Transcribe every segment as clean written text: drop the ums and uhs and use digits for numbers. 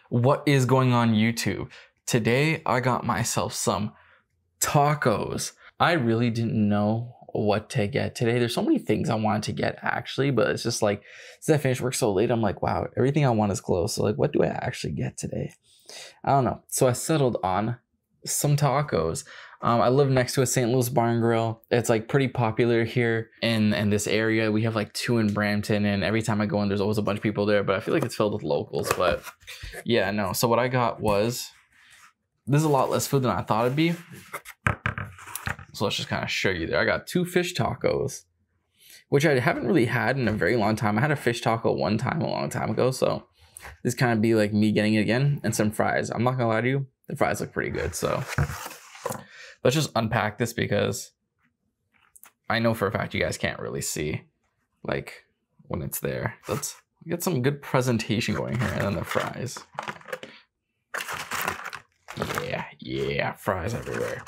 What is going on YouTube? Today I got myself some tacos. I really didn't know what to get today. There's so many things I wanted to get actually, but it's just like, since I finished work so late, I'm like, wow, everything I want is close. So like, what do I actually get today? I don't know. So I settled on some tacos. I live next to a St. Louis bar and grill. It's like pretty popular here in this area. We have like 2 in Brampton, and every time I go in, there's always a bunch of people there, but I feel like it's filled with locals. But yeah, no. So what I got was, this is a lot less food than I thought it'd be. So let's just kind of show you there. I got 2 fish tacos, which I haven't really had in a very long time. I had a fish taco one time a long time ago. So this kind of be like me getting it again, and some fries. I'm not gonna lie to you, the fries look pretty good. So let's just unpack this because I know for a fact you guys can't really see like when it's there. Let's get some good presentation going here, and then the fries. Yeah, fries everywhere.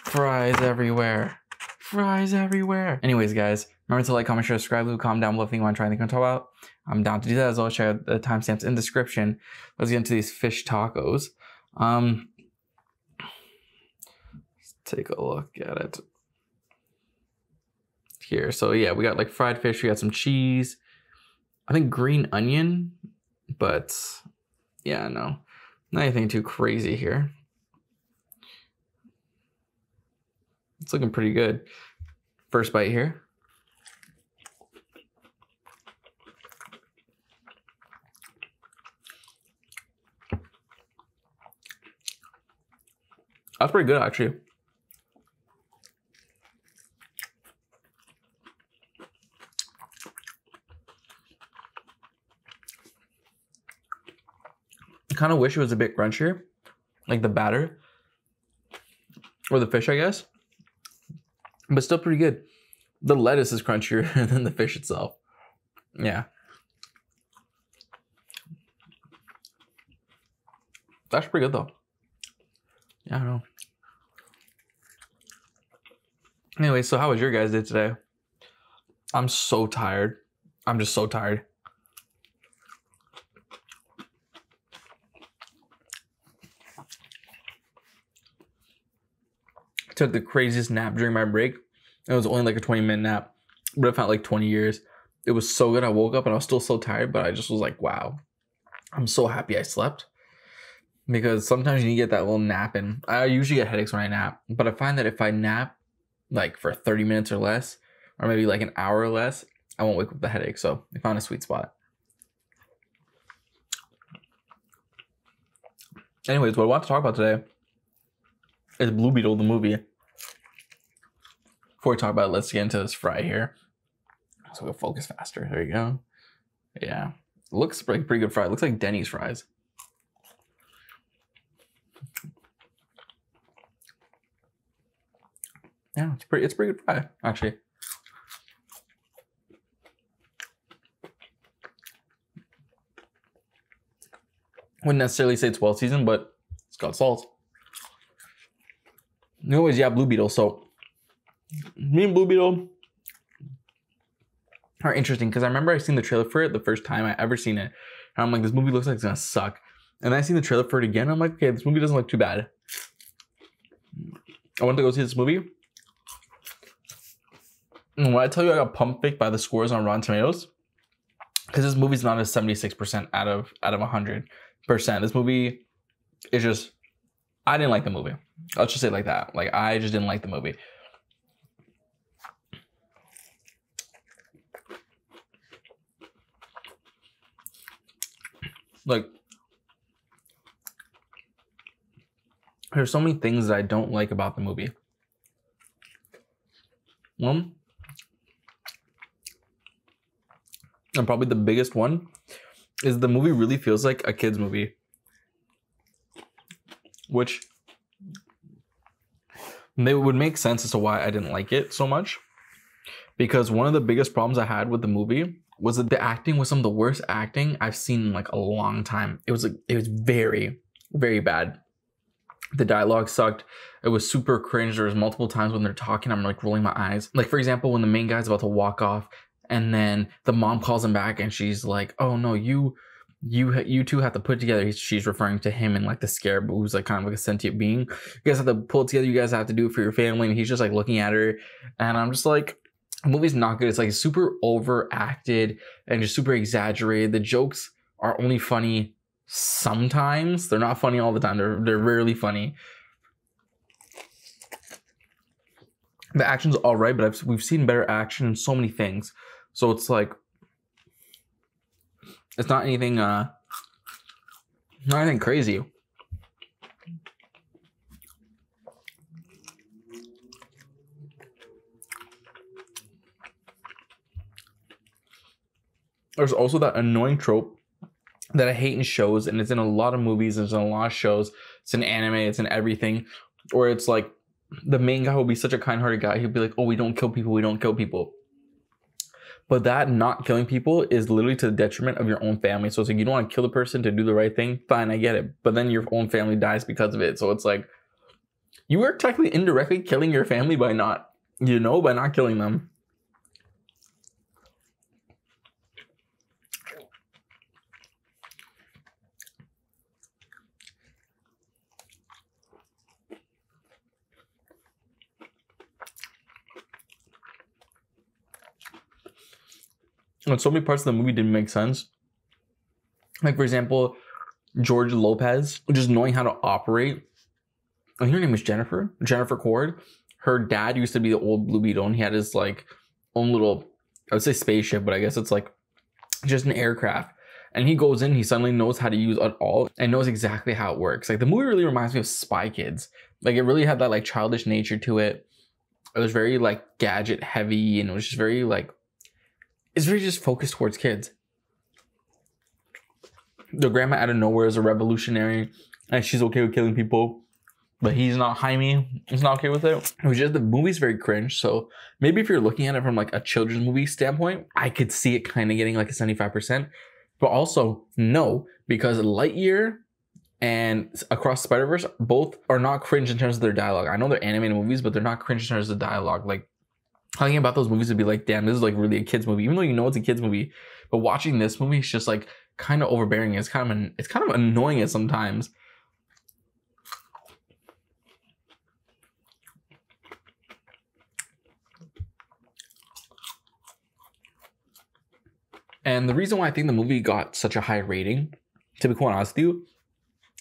Fries everywhere. Fries everywhere. Anyways, guys, remember to like, comment, share, subscribe, leave a comment down below if you want to try anything on talk about. I'm down to do that as well. Check out the timestamps in the description. Let's get into these fish tacos. Let's take a look at it here. So yeah, we got like fried fish. We got some cheese. I think green onion, but yeah, no, not anything too crazy here. It's looking pretty good. First bite here. That's pretty good, actually. I kind of wish it was a bit crunchier, like the batter or the fish, I guess, but still pretty good. The lettuce is crunchier than the fish itself. Yeah. That's pretty good though. Yeah, I don't know. Anyway, so how was your guys' day today? I'm so tired. I'm just so tired. Took the craziest nap during my break. It was only like a 20-minute nap, but it felt like 20 years. It was so good. I woke up and I was still so tired, but I just was like, wow, I'm so happy I slept. Because sometimes you need to get that little nap, and I usually get headaches when I nap, but I find that if I nap like for 30 minutes or less, or maybe like an hour or less, I won't wake up with the headache. So I found a sweet spot. Anyways, what I want to talk about today is Blue Beetle, the movie. Before we talk about it, let's get into this fry here. So we'll focus faster. There you go. Yeah, it looks like pretty good fry. It looks like Denny's fries. Yeah, it's pretty good fry, actually. Wouldn't necessarily say it's well seasoned, but it's got salt. Anyways, yeah, Blue Beetle. So me and Blue Beetle are interesting because I remember I seen the trailer for it the first time I ever seen it. And I'm like, this movie looks like it's gonna suck. And then I seen the trailer for it again. I'm like, okay, this movie doesn't look too bad. I went to go see this movie. And when I tell you I got pump faked by the scores on Rotten Tomatoes, because this movie's not a 76% out of 100%. This movie is just, I didn't like the movie. Let's just say it like that. Like, I just didn't like the movie. Like, there's so many things that I don't like about the movie. One, and probably the biggest one, is the movie really feels like a kid's movie. Which would make sense as to why I didn't like it so much. Because one of the biggest problems I had with the movie was that the acting was some of the worst acting I've seen in like a long time. It was very, very bad. The dialogue sucked. It was super cringe. There was multiple times when they're talking, I'm like rolling my eyes. Like, for example, when the main guy's about to walk off and then the mom calls him back and she's like, oh no, you you two have to put together. She's referring to him and like the scarab, who's like kind of like a sentient being. You guys have to pull it together. You guys have to do it for your family. And he's just like looking at her, and I'm just like, the movie's not good. It's like super overacted and just super exaggerated. The jokes are only funny sometimes. They're not funny all the time. They're rarely funny. The action's all right, but we've seen better action in so many things. So it's like, it's not anything, not anything crazy. There's also that annoying trope that I hate in shows, and it's in a lot of movies, it's in a lot of shows, it's in anime, it's in everything, where it's like, the main guy will be such a kind-hearted guy. He'll be like, oh, we don't kill people, we don't kill people. But that not killing people is literally to the detriment of your own family. So it's like, you don't want to kill the person to do the right thing. Fine, I get it. But then your own family dies because of it. So it's like, you are technically indirectly killing your family by not, by not killing them. And so many parts of the movie didn't make sense. Like, for example, George Lopez, just knowing how to operate. I think her name was Jennifer Cord. Her dad used to be the old Blue Beetle, and he had his like own little, I would say spaceship, but I guess it's like just an aircraft. And he goes in, he suddenly knows how to use it all and knows exactly how it works. Like, the movie really reminds me of Spy Kids. Like, it really had that like childish nature to it. It was very like gadget heavy, and it was just very like, it's very just focused towards kids. The grandma out of nowhere is a revolutionary, and she's okay with killing people, but he's not. Jaime is not okay with it. It was just, the movie's very cringe. So maybe if you're looking at it from like a children's movie standpoint, I could see it kind of getting like a 75%. But also no, because Lightyear and Across the Spider-Verse both are not cringe in terms of their dialogue. I know they're animated movies, but they're not cringe in terms of the dialogue. Like, talking about those movies would be like, damn, this is like really a kid's movie, even though you know it's a kid's movie. But watching this movie, it's just like kind of overbearing. It's kind of annoying at sometimes. And the reason why I think the movie got such a high rating, to be quite honest with you,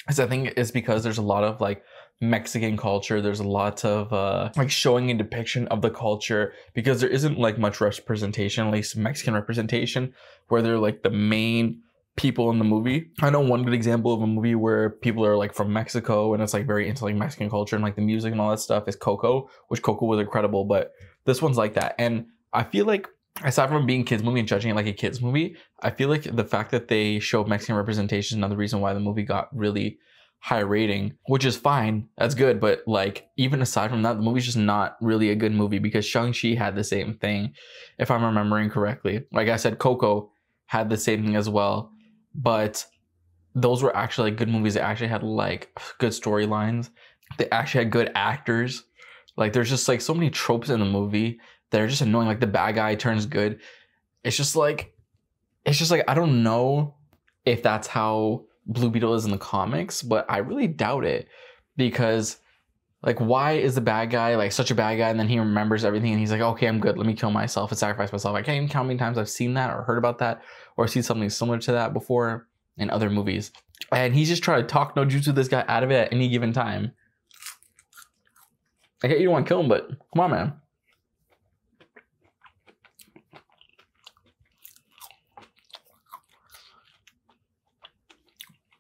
is I think it's because there's a lot of like Mexican culture. There's a lot of like showing a depiction of the culture, because there isn't like much representation, at least Mexican representation, where they're like the main people in the movie. I know one good example of a movie where people are like from Mexico and it's like very into like Mexican culture and like the music and all that stuff is Coco, which Coco was incredible, but this one's like that. And I feel like, aside from being a kids movie and judging it like a kids movie, I feel like the fact that they show Mexican representation is another reason why the movie got really high rating, which is fine. That's good. But like, even aside from that, the movie's just not really a good movie, because Shang-Chi had the same thing, if I'm remembering correctly. Like I said, Coco had the same thing as well, but those were actually like good movies. They actually had like good storylines. They actually had good actors. Like, there's just like so many tropes in the movie that are just annoying. Like, the bad guy turns good. It's just like I don't know if that's how Blue Beetle is in the comics, but I really doubt it, because like, why is the bad guy like such a bad guy, and then he remembers everything and he's like, okay, I'm good, let me kill myself and sacrifice myself. I can't even count how many times I've seen that or heard about that or seen something similar to that before in other movies. And he's just trying to talk no jutsu this guy out of it at any given time. I get you don't want to kill him, but come on, man.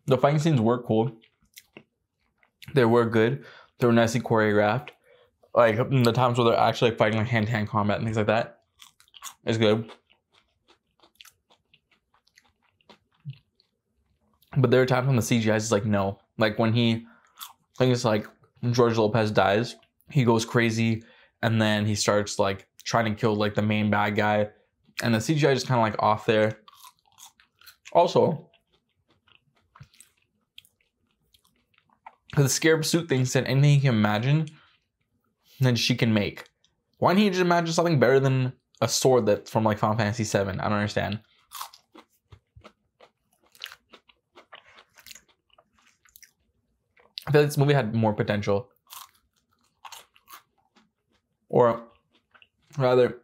The fighting scenes were cool. They were good. They were nicely choreographed. Like, the times where they're actually like fighting like hand-to-hand combat and things like that is good. But there are times when the CGI is like, no. Like, when I think it's like George Lopez dies, he goes crazy, and then he starts like trying to kill like the main bad guy, and the CGI just kind of like off there. Also, the scarab suit thing said anything you can imagine, then she can make. Why didn't he just imagine something better than a sword that's from like Final Fantasy VII? I don't understand. I feel like this movie had more potential. Or rather,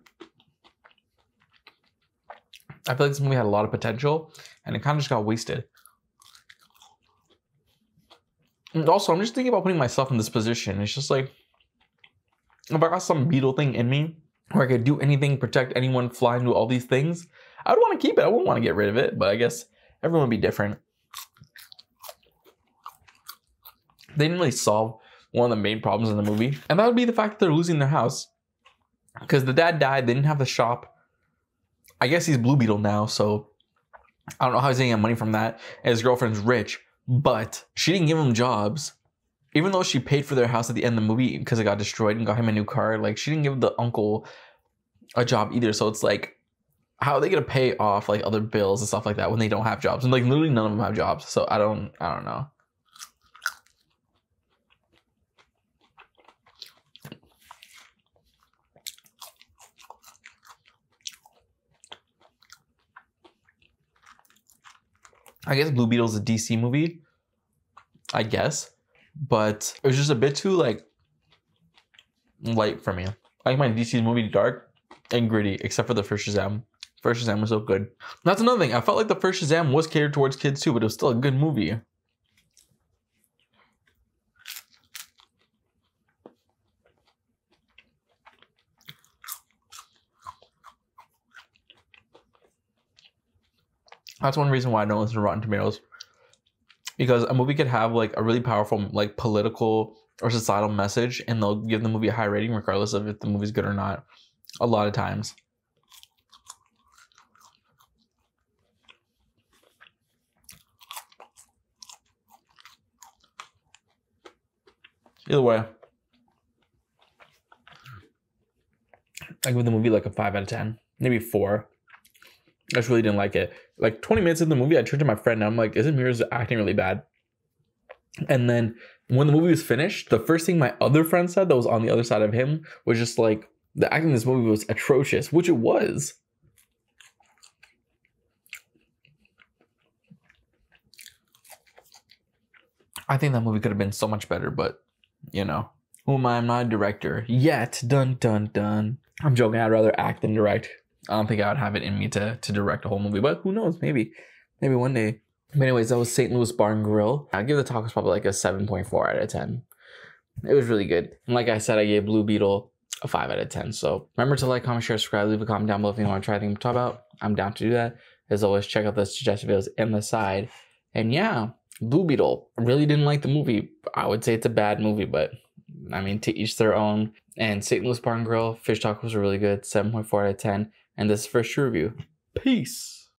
I feel like this movie had a lot of potential and it kind of just got wasted. And also, I'm just thinking about putting myself in this position. It's just like, if I got some beetle thing in me where I could do anything, protect anyone, fly, and do all these things, I would want to keep it. I wouldn't want to get rid of it, but I guess everyone would be different. They didn't really solve one of the main problems in the movie, and that would be the fact that they're losing their house. Because the dad died, they didn't have the shop. I guess he's Blue Beetle now, so I don't know how he's gonna get money from that. And his girlfriend's rich, but she didn't give him jobs. Even though she paid for their house at the end of the movie because it got destroyed and got him a new car, like she didn't give the uncle a job either. So it's like, how are they gonna pay off like other bills and stuff like that when they don't have jobs? And like literally none of them have jobs. So I don't know. I guess Blue Beetle's a DC movie, I guess, but it was just a bit too like light for me. I like my DC movie dark and gritty, except for the first Shazam. First Shazam was so good. That's another thing. I felt like the first Shazam was catered towards kids too, but it was still a good movie. That's one reason why I don't listen to Rotten Tomatoes. Because a movie could have like a really powerful like political or societal message and they'll give the movie a high rating regardless of if the movie's good or not. A lot of times. Either way, I give the movie like a 5 out of 10. Maybe 4. I just really didn't like it. Like 20 minutes into the movie, I turned to my friend and I'm like, isn't Mira's acting really bad? And then when the movie was finished, the first thing my other friend said that was on the other side of him was just like, the acting in this movie was atrocious, which it was. I think that movie could have been so much better, but you know, who am I? I'm not a director yet. Dun dun dun. I'm joking. I'd rather act than direct. I don't think I would have it in me to direct a whole movie, but who knows? Maybe one day. But anyways, that was St. Louis Bar and Grill. I'd give the tacos probably like a 7.4 out of 10. It was really good. And like I said, I gave Blue Beetle a 5 out of 10. So remember to like, comment, share, subscribe, leave a comment down below if you want to try anything to talk about. I'm down to do that. As always, check out the suggested videos in the side. And yeah, Blue Beetle. Really didn't like the movie. I would say it's a bad movie, but I mean, to each their own. And St. Louis Bar and Grill, fish tacos are really good. 7.4 out of 10. And this is first review. Peace.